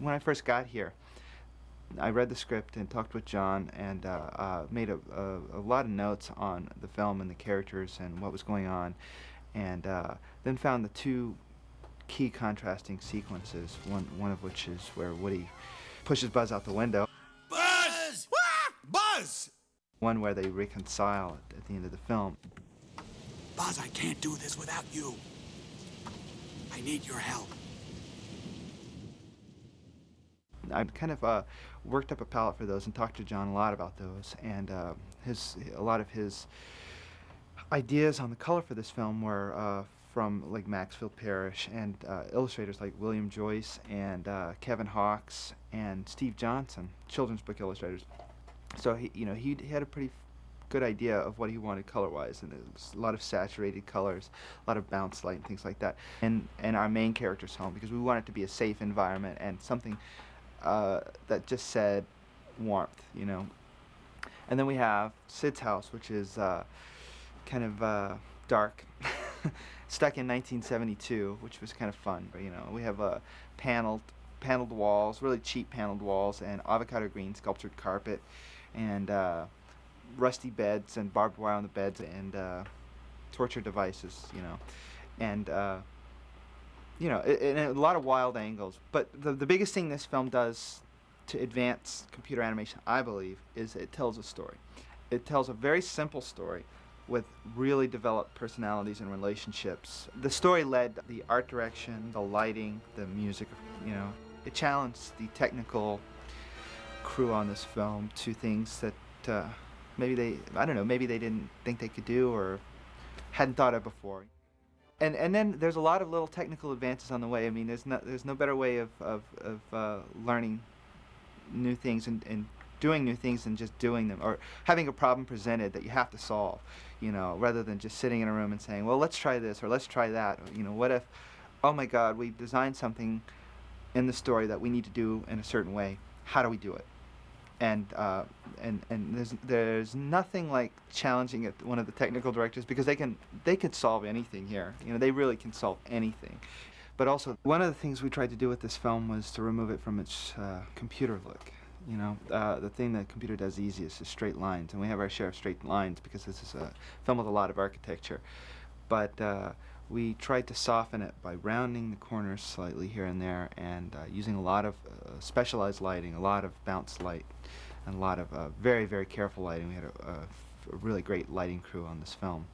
when I first got here, I read the script and talked with John and made a lot of notes on the film and the characters and what was going on, and then found the two key contrasting sequences. One of which is where Woody pushes Buzz out the window. Buzz! Buzz! One where they reconcile at the end of the film. Buzz, I can't do this without you. I need your help. I kind of worked up a palette for those and talked to John a lot about those, and a lot of his ideas on the color for this film were from like Maxfield Parrish and illustrators like William Joyce and Kevin Hawkes and Steve Johnson, children's book illustrators. So he had a pretty good idea of what he wanted color-wise, and there's a lot of saturated colors, a lot of bounce light and things like that. And our main character's home, because we want it to be a safe environment and something that just said warmth, And then we have Sid's house, which is kind of dark, stuck in 1972, which was kind of fun. But we have paneled walls, really cheap paneled walls, and avocado green sculptured carpet, and rusty beds and barbed wire on the beds, and torture devices, and and a lot of wild angles. But the biggest thing this film does to advance computer animation, I believe, is it tells a story. It tells a very simple story with really developed personalities and relationships. The story led the art direction, the lighting, the music, It challenged the technical crew on this film to things that maybe they didn't think they could do or hadn't thought of before. And then there's a lot of little technical advances on the way. I mean, there's no better way of learning new things and doing new things than just doing them, or having a problem presented that you have to solve, rather than just sitting in a room and saying, well, let's try this or let's try that. What if, oh my God, we designed something in the story that we need to do in a certain way. How do we do it? And there's nothing like challenging one of the technical directors, because they could solve anything here. They really can solve anything. But also, one of the things we tried to do with this film was to remove it from its computer look. The thing that computer does easiest is straight lines, and we have our share of straight lines because this is a film with a lot of architecture. But we tried to soften it by rounding the corners slightly here and there, and using a lot of specialized lighting, a lot of bounce light, and a lot of very, very careful lighting. We had a really great lighting crew on this film.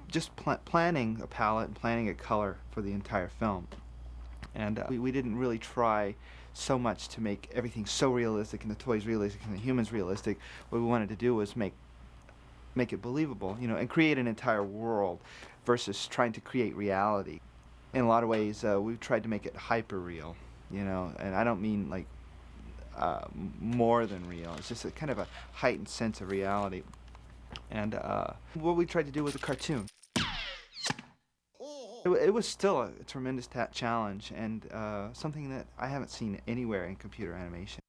Just planning a palette and planning a color for the entire film. And we didn't really try so much to make everything so realistic and the toys realistic and the humans realistic. What we wanted to do was make it believable, and create an entire world versus trying to create reality. In a lot of ways, we've tried to make it hyper real, and I don't mean like more than real. It's just a kind of a heightened sense of reality. And what we tried to do was a cartoon. It was still a tremendous challenge, and something that I haven't seen anywhere in computer animation.